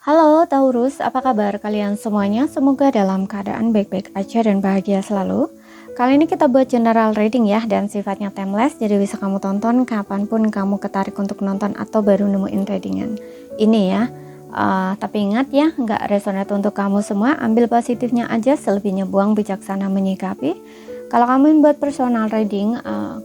Halo Taurus, apa kabar kalian semuanya? Semoga dalam keadaan baik-baik aja dan bahagia selalu. Kali ini kita buat general reading ya, dan sifatnya timeless, jadi bisa kamu tonton kapanpun kamu ketarik untuk nonton atau baru nemuin readingan ini ya. Tapi ingat ya, nggak resonate untuk kamu semua, ambil positifnya aja, selebihnya buang, bijaksana menyikapi. Kalau kamu buat personal reading,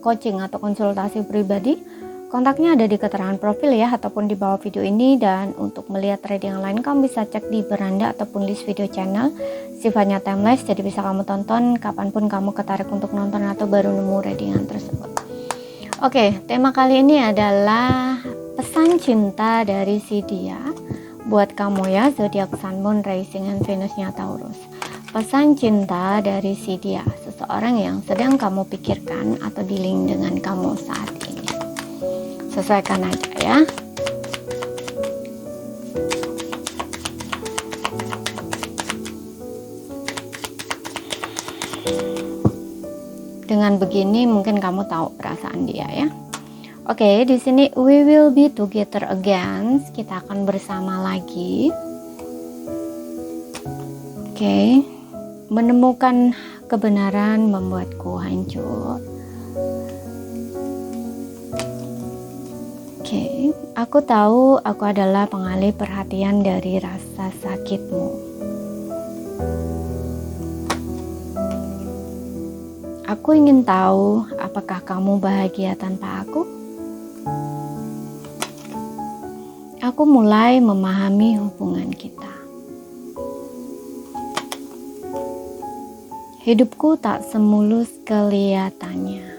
coaching atau konsultasi pribadi, kontaknya ada di keterangan profil ya, ataupun di bawah video ini. Dan untuk melihat reading yang lain, kamu bisa cek di beranda ataupun list video channel. Sifatnya timeless, jadi bisa kamu tonton kapanpun kamu ketarik untuk nonton atau baru nemu readingan tersebut. Oke, tema kali ini adalah pesan cinta dari si dia buat kamu ya, zodiak Sun, Moon, Rising, and Venusnya Taurus. Pesan cinta dari si dia, seseorang yang sedang kamu pikirkan atau dealing dengan kamu saat ini. Sesuaikan aja ya. Dengan begini mungkin kamu tahu perasaan dia ya. Oke, di sini we will be together again. Kita akan bersama lagi. Oke. Menemukan kebenaran membuatku hancur. Oke, aku tahu aku adalah pengalih perhatian dari rasa sakitmu. Aku ingin tahu apakah kamu bahagia tanpa aku? Aku mulai memahami hubungan kita. Hidupku tak semulus kelihatannya.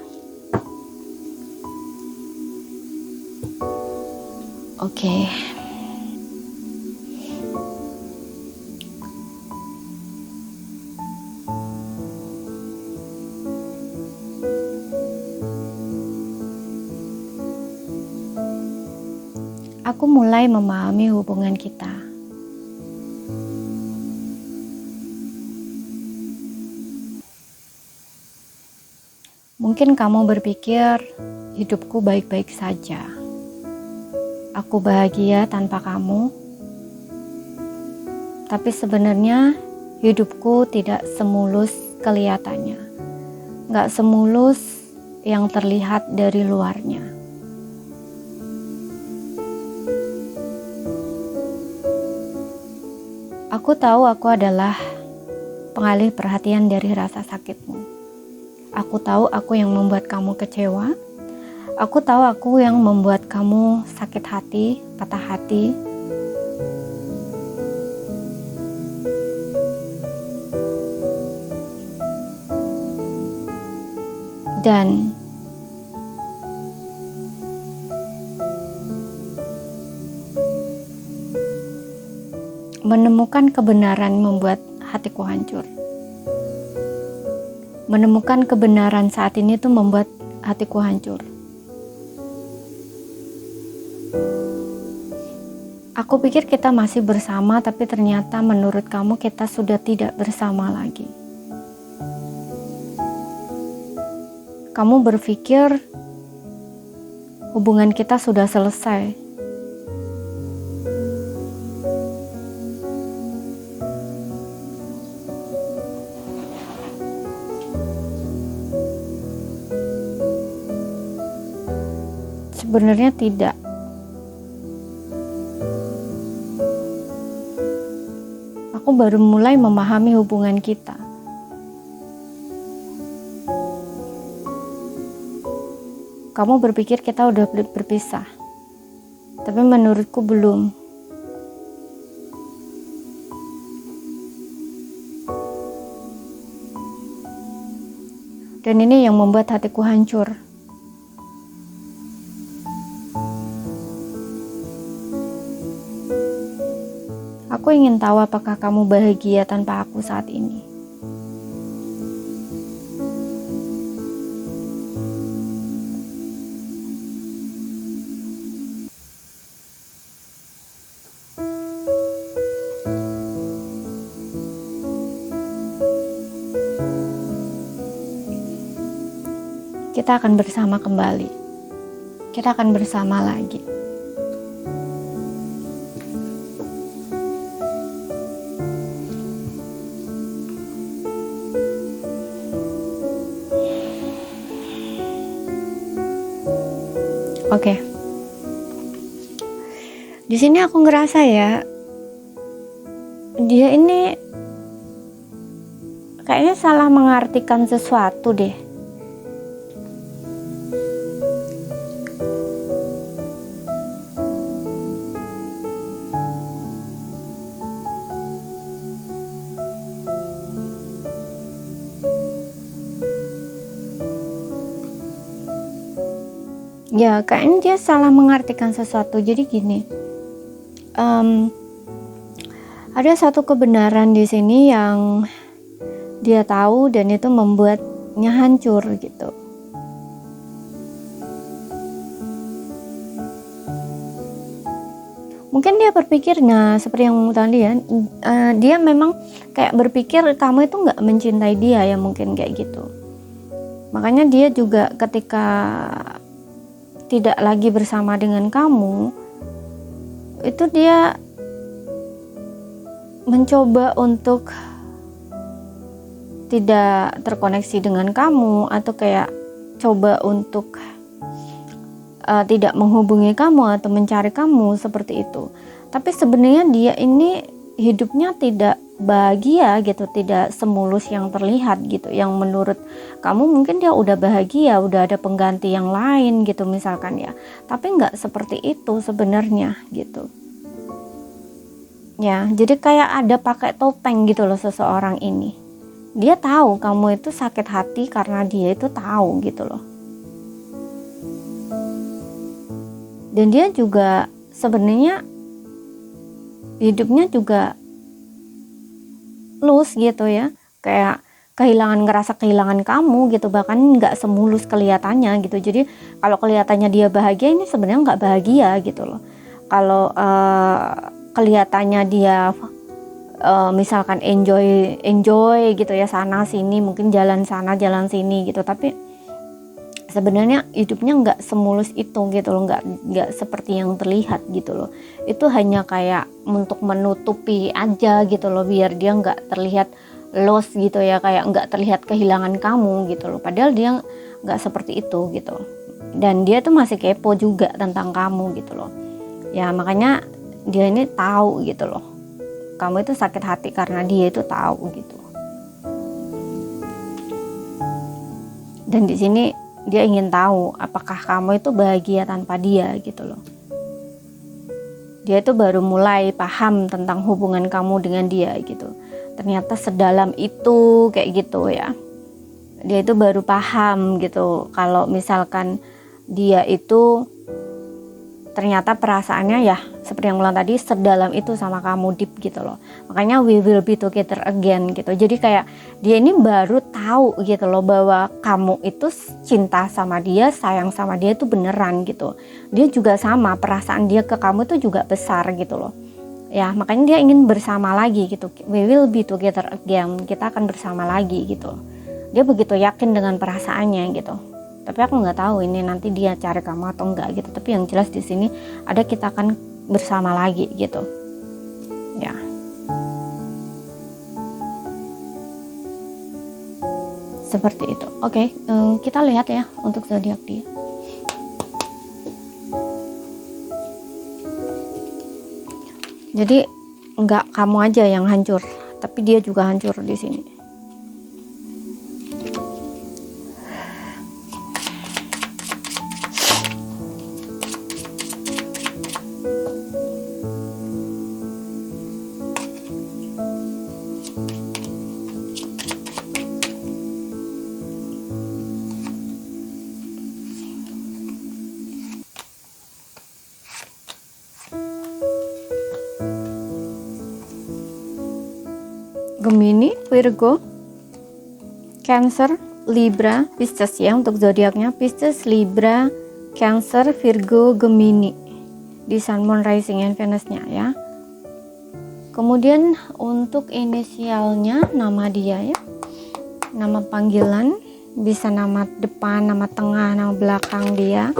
Oke. Aku mulai memahami hubungan kita. Mungkin kamu berpikir hidupku baik-baik saja. Aku bahagia tanpa kamu. Tapi sebenarnya hidupku tidak semulus kelihatannya. Gak semulus yang terlihat dari luarnya. Aku tahu aku adalah pengalih perhatian dari rasa sakitmu. Aku tahu aku yang membuat kamu kecewa. Aku tahu aku yang membuat kamu sakit hati, patah hati. Dan menemukan kebenaran membuat hatiku hancur. Menemukan kebenaran saat ini tuh membuat hatiku hancur. Aku pikir kita masih bersama, tapi ternyata menurut kamu kita sudah tidak bersama lagi. Kamu berpikir hubungan kita sudah selesai. Sebenarnya tidak. Aku baru mulai memahami hubungan kita. Kamu berpikir kita udah berpisah, tapi menurutku belum. Dan ini yang membuat hatiku hancur. Aku ingin tahu apakah kamu bahagia tanpa aku saat ini. Kita akan bersama kembali. Kita akan bersama lagi. Oke. Di sini aku ngerasa ya, dia ini kayaknya salah mengartikan sesuatu deh. Ya, kayaknya dia salah mengartikan sesuatu. Jadi gini, ada satu kebenaran di sini yang dia tahu dan itu membuatnya hancur gitu. Mungkin dia berpikir, nah seperti yang tadi ya, dia memang kayak berpikir kamu itu nggak mencintai dia ya, mungkin kayak gitu. Makanya dia juga ketika tidak lagi bersama dengan kamu, itu dia mencoba untuk tidak terkoneksi dengan kamu, atau kayak coba untuk tidak menghubungi kamu atau mencari kamu seperti itu. Tapi sebenarnya dia ini hidupnya tidak bahagia gitu, tidak semulus yang terlihat gitu. Yang menurut kamu mungkin dia udah bahagia, udah ada pengganti yang lain gitu misalkan ya. Tapi nggak seperti itu sebenarnya gitu. Ya, jadi kayak ada pakai topeng gitu loh seseorang ini. Dia tahu kamu itu sakit hati karena dia itu tahu gitu loh. Dan dia juga sebenarnya hidupnya juga loose gitu ya, kayak ngerasa kehilangan kamu gitu, bahkan nggak semulus kelihatannya gitu. Jadi kalau kelihatannya dia bahagia, ini sebenarnya nggak bahagia gitu loh. Kalau kelihatannya dia misalkan enjoy gitu ya, sana sini, mungkin jalan sana jalan sini gitu, tapi sebenarnya hidupnya nggak semulus itu gitu loh, nggak seperti yang terlihat gitu loh. Itu hanya kayak untuk menutupi aja gitu loh, biar dia nggak terlihat lost gitu ya, kayak nggak terlihat kehilangan kamu gitu loh. Padahal dia nggak seperti itu gitu. Dan dia tuh masih kepo juga tentang kamu gitu loh. Ya makanya dia ini tahu gitu loh, kamu itu sakit hati karena dia itu tahu gitu. Dan di sini dia ingin tahu apakah kamu itu bahagia tanpa dia gitu loh. Dia itu baru mulai paham tentang hubungan kamu dengan dia gitu. Ternyata sedalam itu kayak gitu ya. Dia itu baru paham gitu kalau misalkan dia itu ternyata perasaannya ya seperti yang bilang tadi, sedalam itu sama kamu, deep gitu loh. Makanya we will be together again gitu. Jadi kayak dia ini baru tahu gitu loh bahwa kamu itu cinta sama dia, sayang sama dia itu beneran gitu. Dia juga sama, perasaan dia ke kamu itu juga besar gitu loh. Ya makanya dia ingin bersama lagi gitu. We will be together again, kita akan bersama lagi gitu. Dia begitu yakin dengan perasaannya gitu. Tapi aku nggak tahu ini nanti dia cari kamu atau enggak gitu. Tapi yang jelas di sini ada kita akan bersama lagi gitu. Ya. Seperti itu. Oke, kita lihat ya untuk zodiak dia. Jadi nggak kamu aja yang hancur, tapi dia juga hancur di sini. Gemini, Virgo, Cancer, Libra, Pisces ya untuk zodiaknya. Pisces, Libra, Cancer, Virgo, Gemini di Sun, Moon, Rising, and Venus-nya ya. Kemudian untuk inisialnya, nama dia ya, nama panggilan, bisa nama depan, nama tengah, nama belakang dia,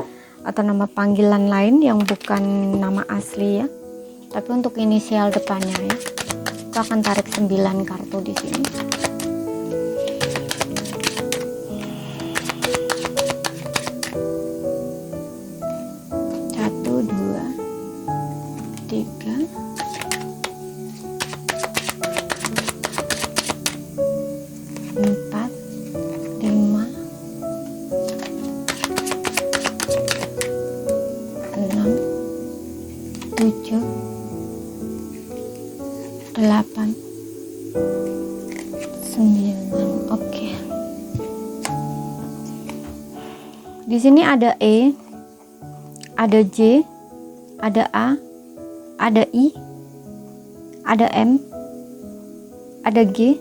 atau nama panggilan lain yang bukan nama asli ya. Tapi untuk inisial depannya ya. Kita akan tarik 9 kartu di sini. 3, 4, 5, 6, 7, 8, 9. Oke. Di sini ada E, ada J, ada A, ada I, ada M, ada G,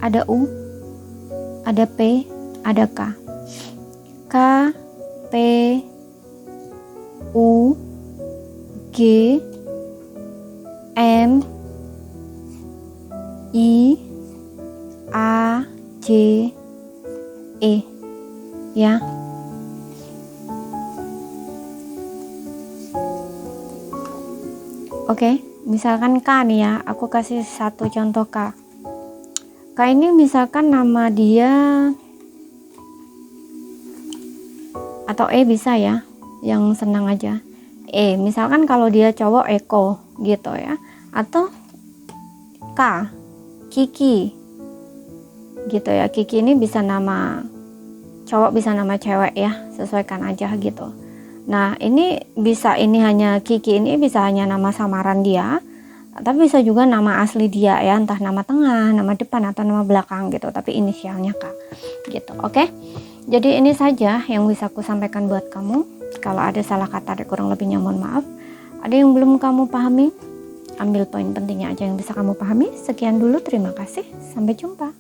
ada U, ada P, ada K. K, P, U, G, M, I, A, J, E, ya. Oke, misalkan K nih ya, aku kasih satu contoh K. K ini misalkan nama dia, atau E bisa ya, yang senang aja. E, misalkan kalau dia cowok Eko gitu ya, atau K, Kiki gitu ya. Kiki ini bisa nama cowok, bisa nama cewek ya, sesuaikan aja gitu. Nah ini bisa, ini hanya Kiki ini bisa hanya nama samaran dia, tapi bisa juga nama asli dia ya, entah nama tengah, nama depan, atau nama belakang gitu, tapi inisialnya K gitu. Oke, jadi ini saja yang bisa aku sampaikan buat kamu. Kalau ada salah kata kurang lebihnya mohon maaf. Ada yang belum kamu pahami, ambil poin pentingnya aja yang bisa kamu pahami. Sekian dulu, terima kasih, sampai jumpa.